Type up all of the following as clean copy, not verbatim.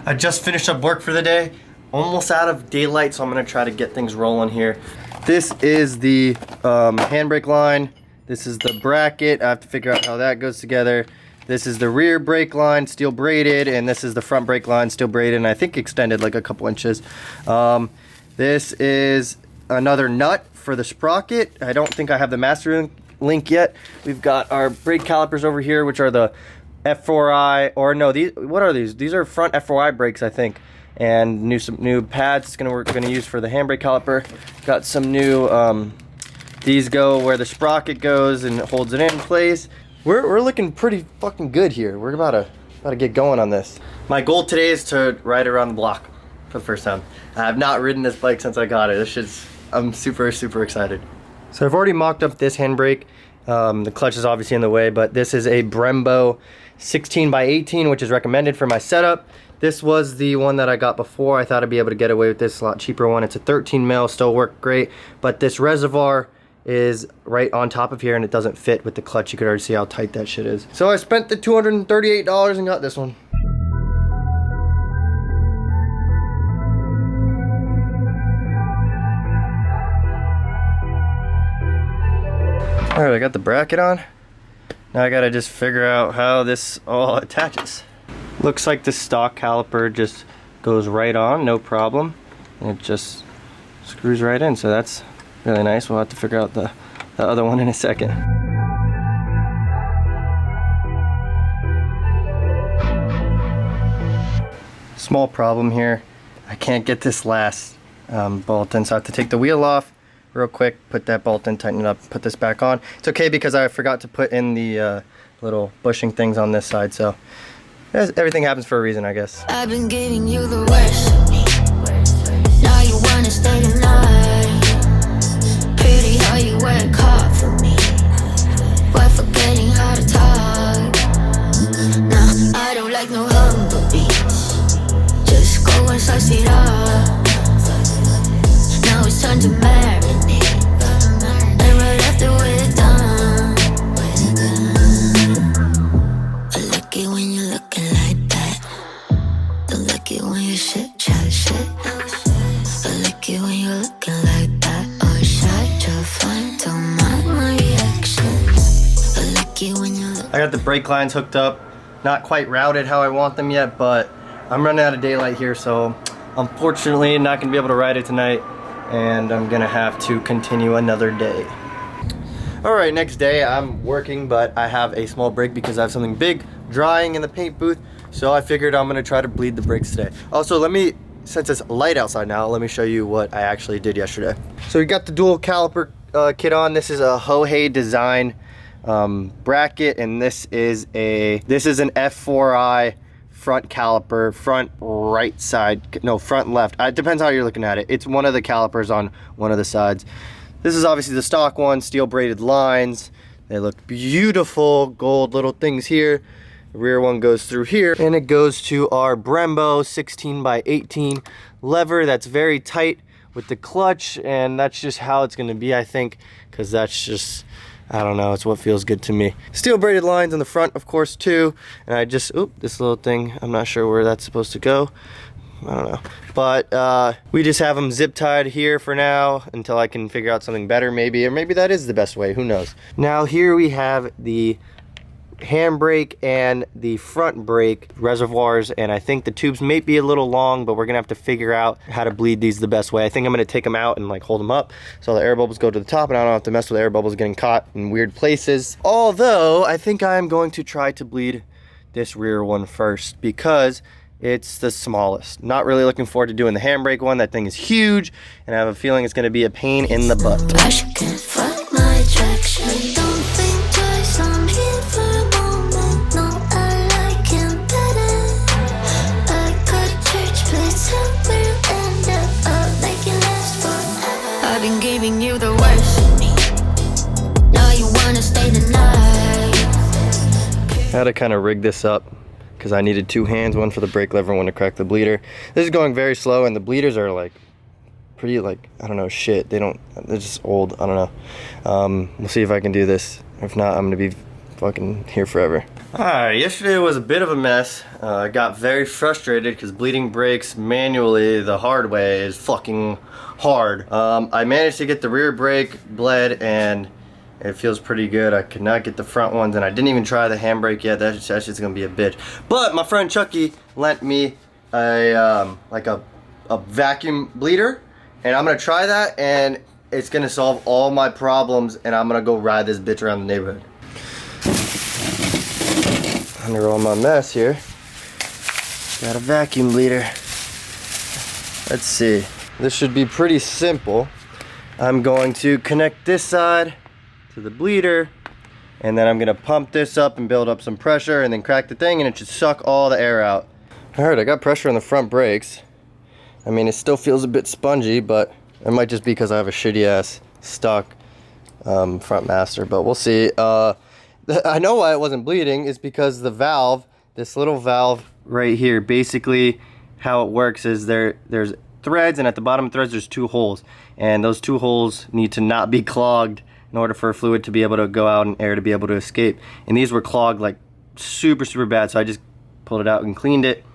I just finished up work for the day. Almost out of daylight, so I'm gonna try to get things rolling here. This is the handbrake line. This is the bracket. I have to figure out how that goes together. This is the rear brake line, steel braided, and this is the front brake line, steel braided, and I think extended like a couple inches. This is another nut for the sprocket. I don't think I have the master link yet. We've got our brake calipers over here, which are the F4i, or no, these, what are these? These are front F4i brakes, I think. And some new pads we're gonna use for the handbrake caliper. Got some new, these go where the sprocket goes and it holds it in place. We're looking pretty fucking good here. We're about to get going on this. My goal today is to ride around the block for the first time. I have not ridden this bike since I got it. I'm super excited. So I've already mocked up this handbrake. The clutch is obviously in the way, but this is a Brembo 16x18, which is recommended for my setup. This was the one that I got before. I thought I'd be able to get away with this, a lot cheaper one. It's a 13 mil, still worked great, but this reservoir is right on top of here and it doesn't fit with the clutch. You could already see how tight that shit is. So I spent the $238 and got this one. All right, I got the bracket on. Now I gotta just figure out how this all attaches. Looks like the stock caliper just goes right on, no problem. And it just screws right in, so that's really nice. We'll have to figure out the other one in a second. Small problem here. I can't get this last bolt in, so I have to take the wheel off real quick, put that bolt in, tighten it up, put this back on. It's okay because I forgot to put in the little bushing things on this side, so everything happens for a reason, I guess. I've been giving you the worst of me. Now you wanna stay tonight. Pretty how you work hard for me. We're forgetting how to talk. Nah, I don't like no humble beats. Just go and suss it up. Now it's time to marinate. And right after we're done, I like it when you're looking like that. Don't like it when you shit, chat shit. I like it when you're looking like that. Or shy to find, don't mind my reaction. I like it when you look. I got the brake lines hooked up. Not quite routed how I want them yet, but I'm running out of daylight here, so unfortunately not gonna be able to ride it tonight, and I'm gonna have to continue another day. All right, next day I'm working, but I have a small break because I have something big drying in the paint booth, so I figured I'm gonna try to bleed the brakes today. Also, since it's light outside now, let me show you what I actually did yesterday. So we got the dual caliper kit on. This is a Hohei design bracket, and this is an F4i front caliper, front right side, no, front left. It depends how you're looking at it. It's one of the calipers on one of the sides. This is obviously the stock one, steel braided lines. They look beautiful, gold little things here. The rear one goes through here, and it goes to our Brembo 16x18 lever that's very tight with the clutch, and that's just how it's gonna be, I think, because that's just, I don't know, it's what feels good to me. Steel braided lines in the front, of course, too. And I just, this little thing, I'm not sure where that's supposed to go. I don't know. But we just have them zip tied here for now until I can figure out something better, maybe. Or maybe that is the best way, who knows. Now here we have the handbrake and the front brake reservoirs, and I think the tubes may be a little long, but we're gonna have to figure out how to bleed these the best way. I think I'm gonna take them out and like hold them up so the air bubbles go to the top and I don't have to mess with air bubbles getting caught in weird places. Although I think I'm going to try to bleed this rear one first because it's the smallest. Not really looking forward to doing the handbrake one. That thing is huge and I have a feeling it's gonna be a pain in the butt. Been giving you the worst of me. Now you wanna stay the night. I had to kind of rig this up because I needed two hands, one for the brake lever and one to crack the bleeder. This is going very slow and the bleeders are like pretty, like, I don't know, shit. They're just old, I don't know. We'll see if I can do this. If not, I'm gonna be fucking here forever. Alright, yesterday was a bit of a mess. I got very frustrated because bleeding brakes manually the hard way is fucking hard. I managed to get the rear brake bled and it feels pretty good. I could not get the front ones and I didn't even try the handbrake yet. That's just gonna be a bitch. But my friend Chucky lent me a vacuum bleeder and I'm gonna try that and it's gonna solve all my problems and I'm gonna go ride this bitch around the neighborhood. Under all my mess here, got a vacuum bleeder. Let's see. This should be pretty simple. I'm going to connect this side to the bleeder, and then I'm gonna pump this up and build up some pressure, and then crack the thing, and it should suck all the air out. All right, I got pressure on the front brakes. I mean, it still feels a bit spongy, but it might just be because I have a shitty ass stock front master, but we'll see. I know why it wasn't bleeding is because the valve, this little valve right here, basically how it works is there's threads, and at the bottom of the threads there's two holes, and those two holes need to not be clogged in order for fluid to be able to go out and air to be able to escape. And these were clogged like super bad, so I just pulled it out and cleaned it,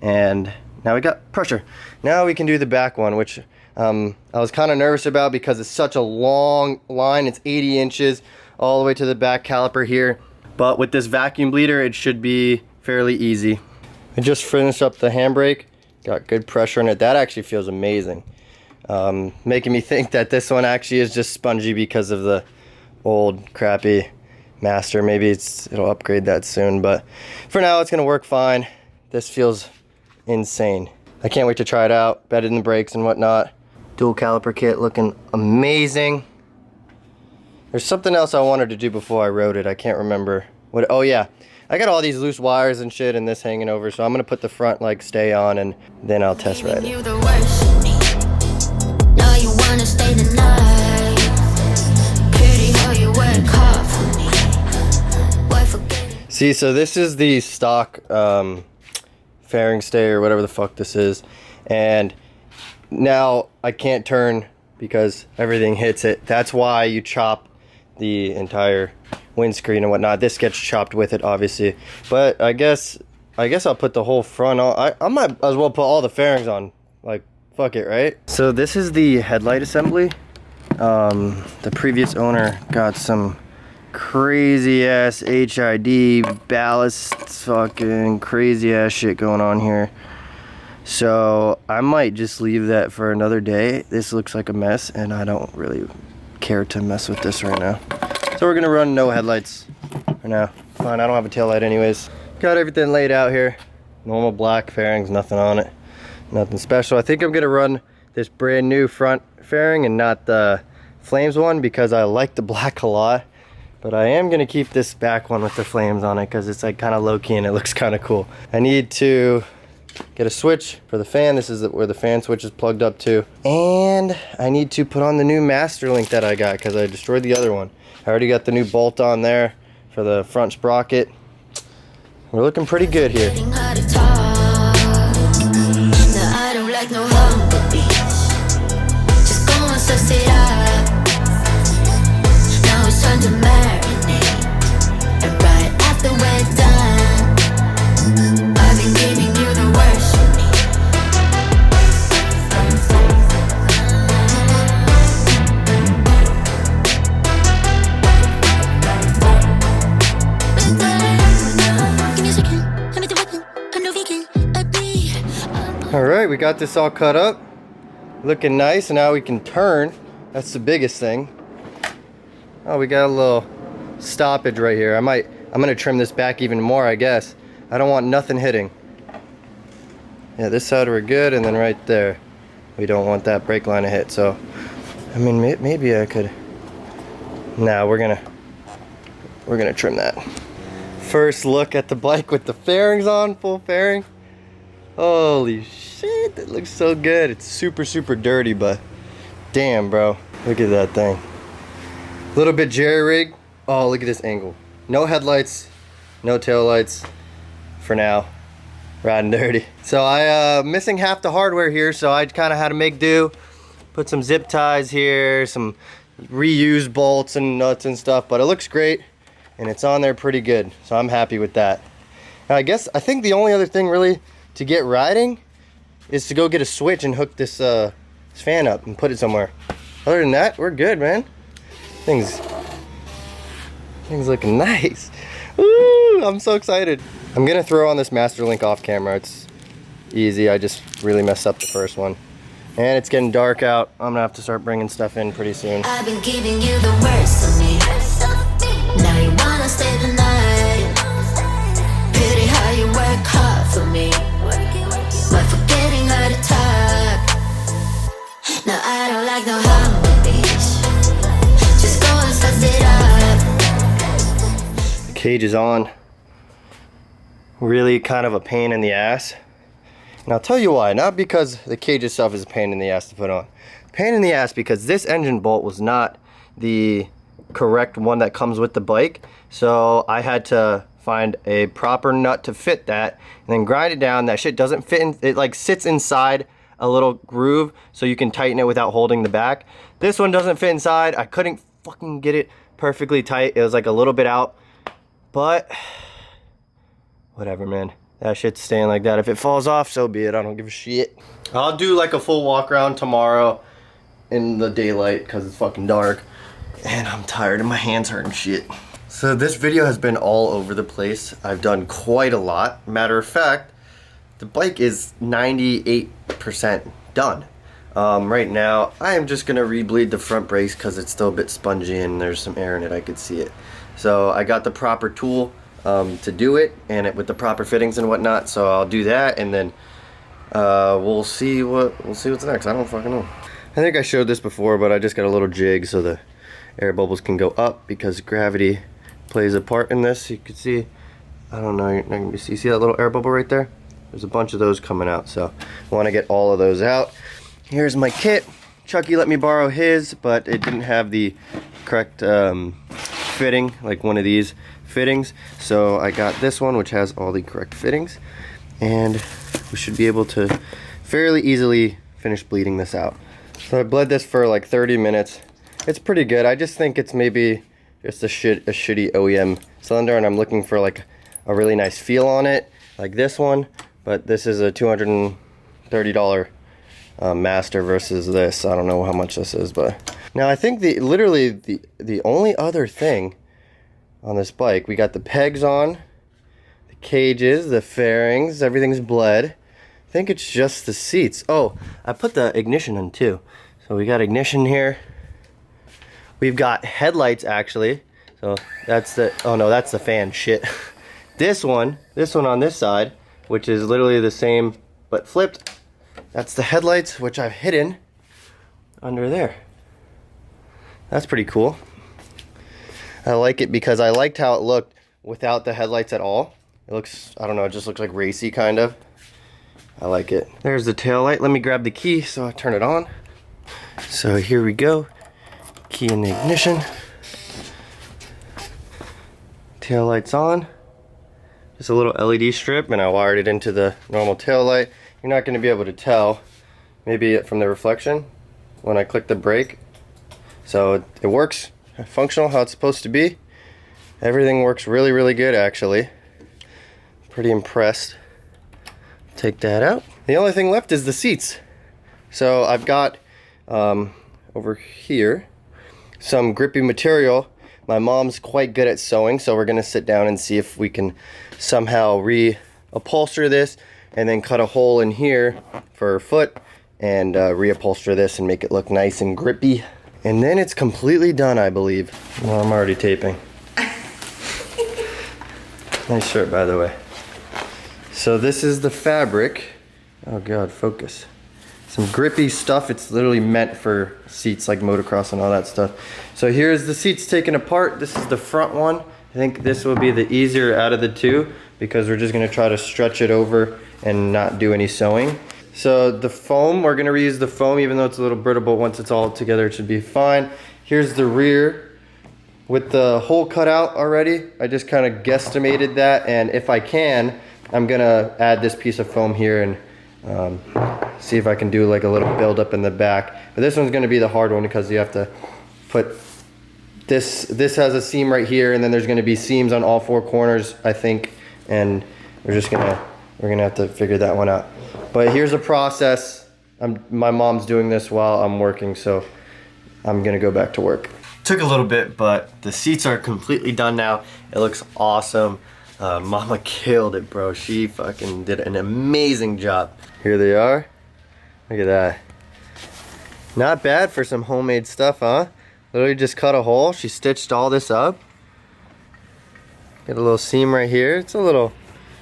and now we got pressure. Now we can do the back one, which I was kind of nervous about because it's such a long line. It's 80 inches all the way to the back caliper here, but with this vacuum bleeder it should be fairly easy. I just finished up the handbrake, got good pressure in it. That actually feels amazing, making me think that this one actually is just spongy because of the old crappy master. Maybe it'll upgrade that soon, but for now it's gonna work fine. This feels insane. I can't wait to try it out, bed in the brakes and whatnot. Dual caliper kit looking amazing. There's something else I wanted to do before I rode it. I can't remember what. Oh yeah, I got all these loose wires and shit and this hanging over, so I'm gonna put the front like stay on and then I'll test ride it. Now you wanna stay the night. Pretty how you work hard for me. See, so this is the stock fairing stay or whatever the fuck this is, and now I can't turn because everything hits it. That's why you chop the entire windscreen and whatnot. This gets chopped with it, obviously, but I guess I'll put the whole front on. I might as well put all the fairings on, like fuck it, right? So this is the headlight assembly. The previous owner got some crazy ass HID ballast, fucking crazy ass shit going on here, so I might just leave that for another day. This looks like a mess and I don't really care to mess with this right now. So we're gonna run no headlights for now. Fine, I don't have a tail light anyways. Got everything laid out here. Normal black fairings, nothing on it. Nothing special. I think I'm gonna run this brand new front fairing and not the flames one because I like the black a lot. But I am gonna keep this back one with the flames on it because it's like kind of low key and it looks kind of cool. I need to get a switch for the fan. This is where the fan switch is plugged up to. And I need to put on the new master link that I got because I destroyed the other one. I already got the new bolt on there for the front sprocket. We're looking pretty good here. Alright, we got this all cut up. Looking nice, and now we can turn. That's the biggest thing. Oh, we got a little stoppage right here. I'm gonna trim this back even more, I guess. I don't want nothing hitting. Yeah, this side we're good, and then right there, we don't want that brake line to hit. So, I mean, maybe I could. Nah, we're gonna trim that. First look at the bike with the fairings on, full fairing. Holy shit, that looks so good. It's super dirty, but damn, bro, look at that thing. A little bit jerry-rigged. Oh, look at this angle. No headlights, no tail lights for now. Riding dirty. So I missing half the hardware here, so I kind of had to make do. Put some zip ties here, some reused bolts and nuts and stuff, but it looks great. and it's on there pretty good, so I'm happy with that. Now I think the only other thing really to get riding is to go get a switch and hook this fan up and put it somewhere. Other than that, we're good, man. Things looking nice. Woo, I'm so excited. I'm gonna throw on this master link off camera. It's easy, I just really messed up the first one. And it's getting dark out. I'm gonna have to start bringing stuff in pretty soon. I've been giving you the worst of me. Now you wanna stay the night. Pity how you work hard for me, but forgetting how to talk. No, I don't like no hobbies. Just go and suss it up. The cage is on. Really kind of a pain in the ass. And I'll tell you why. Not because the cage itself is a pain in the ass to put on. Pain in the ass because this engine bolt was not the correct one that comes with the bike. So I had to find a proper nut to fit that and then grind it down. That shit doesn't fit in, it like sits inside a little groove so you can tighten it without holding the back. This one doesn't fit inside. I couldn't fucking get it perfectly tight. It was like a little bit out, but whatever, man. That shit's staying like that. If it falls off, so be it. I don't give a shit. I'll do like a full walk around tomorrow in the daylight because it's fucking dark. And I'm tired and my hands hurt and shit. So this video has been all over the place. I've done quite a lot. Matter of fact, the bike is 98% done. Right now, I am just gonna re-bleed the front brakes because it's still a bit spongy and there's some air in it. I could see it. So I got the proper tool to do it, and it with the proper fittings and whatnot. So I'll do that, and then we'll see what's next. I don't fucking know. I think I showed this before, but I just got a little jig so the air bubbles can go up because gravity plays a part in this. You can see, I don't know, you're not gonna see that little air bubble right there? There's a bunch of those coming out, so I want to get all of those out. Here's my kit. Chucky let me borrow his, but it didn't have the correct fitting, like one of these fittings. So I got this one, which has all the correct fittings, and we should be able to fairly easily finish bleeding this out. So I bled this for like 30 minutes. It's pretty good. I just think it's maybe just a shitty OEM cylinder, and I'm looking for like a really nice feel on it, like this one. But this is a $230 master versus this. I don't know how much this is, but now I think literally the only other thing on this bike, we got the pegs on, the cages, the fairings, everything's bled. I think it's just the seats. Oh, I put the ignition in too. So we got ignition here. We've got headlights actually. So that's the, oh no, that's the fan, shit. This one on this side, which is literally the same but flipped. That's the headlights, which I've hidden under there. That's pretty cool. I like it because I liked how it looked without the headlights at all. It looks, I don't know, it just looks like racy kind of. I like it. There's the tail light. Let me grab the key so I turn it on. So here we go. Key in the ignition. Tail light's on. Just a little LED strip, and I wired it into the normal tail light. You're not going to be able to tell, maybe from the reflection when I click the brake. So it works functional how it's supposed to be. Everything works really, really good actually. Pretty impressed. Take that out. The only thing left is the seats. So I've got over here some grippy material. My mom's quite good at sewing, so we're gonna sit down and see if we can somehow reupholster this and then cut a hole in here for her foot and reupholster this and make it look nice and grippy. And then it's completely done, I believe. Well, I'm already taping. Nice shirt, by the way. So this is the fabric. Oh God, focus. Some grippy stuff. It's literally meant for seats like motocross and all that stuff. So here's the seats taken apart. This is the front one. I think this will be the easier out of the two because we're just gonna try to stretch it over and not do any sewing. So the foam, we're gonna reuse the foam even though it's a little brittle, but once it's all together it should be fine. Here's the rear with the hole cut out already. I just kind of guesstimated that, and if I can, I'm gonna add this piece of foam here and see if I can do like a little build up in the back. But this one's gonna be the hard one because you have to put this has a seam right here, and then there's gonna be seams on all 4 corners, I think, and we're gonna have to figure that one out. But here's a process. My mom's doing this while I'm working, so I'm gonna go back to work. Took a little bit, but the seats are completely done now. It looks awesome. Mama killed it, bro. She fucking did an amazing job. Here they are. Look at that. Not bad for some homemade stuff, huh? Literally just cut a hole. She stitched all this up. Got a little seam right here. It's a little,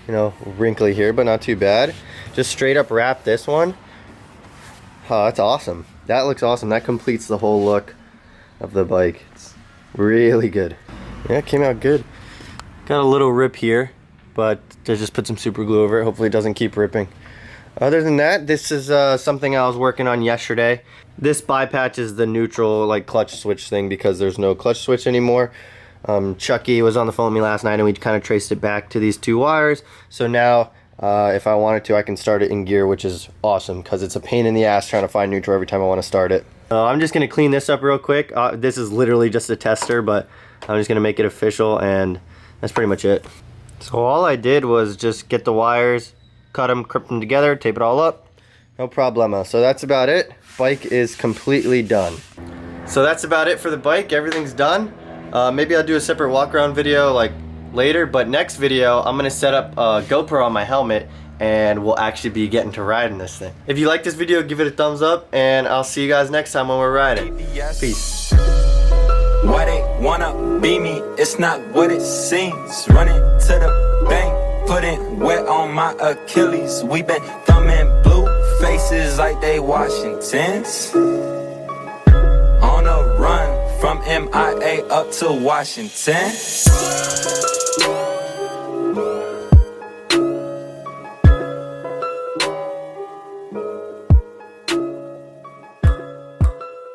you know, wrinkly here, but not too bad. Just straight up wrap this one. Oh, that's awesome. That looks awesome. That completes the whole look of the bike. It's really good. Yeah, it came out good. Got a little rip here, but I just put some super glue over it. Hopefully it doesn't keep ripping. Other than that, this is something I was working on yesterday. This bypatch is the neutral like clutch switch thing because there's no clutch switch anymore. Chucky was on the phone with me last night and we kind of traced it back to these 2 wires. So now if I wanted to, I can start it in gear, which is awesome because it's a pain in the ass trying to find neutral every time I want to start it. I'm just going to clean this up real quick. This is literally just a tester, but I'm just going to make it official, and that's pretty much it. So all I did was just get the wires, cut them, clip them together, tape it all up. No problema. So that's about it. Bike is completely done. So that's about it for the bike. Everything's done. Maybe I'll do a separate walk around video like later, but next video I'm gonna set up a GoPro on my helmet and we'll actually be getting to riding this thing. If you like this video, give it a thumbs up, and I'll see you guys next time when we're riding. Peace. Why they wanna be me? It's not what it seems. Running to the bank, putting wet on my Achilles. We been thumbing blue faces like they Washingtons. On a run from MIA up to Washington.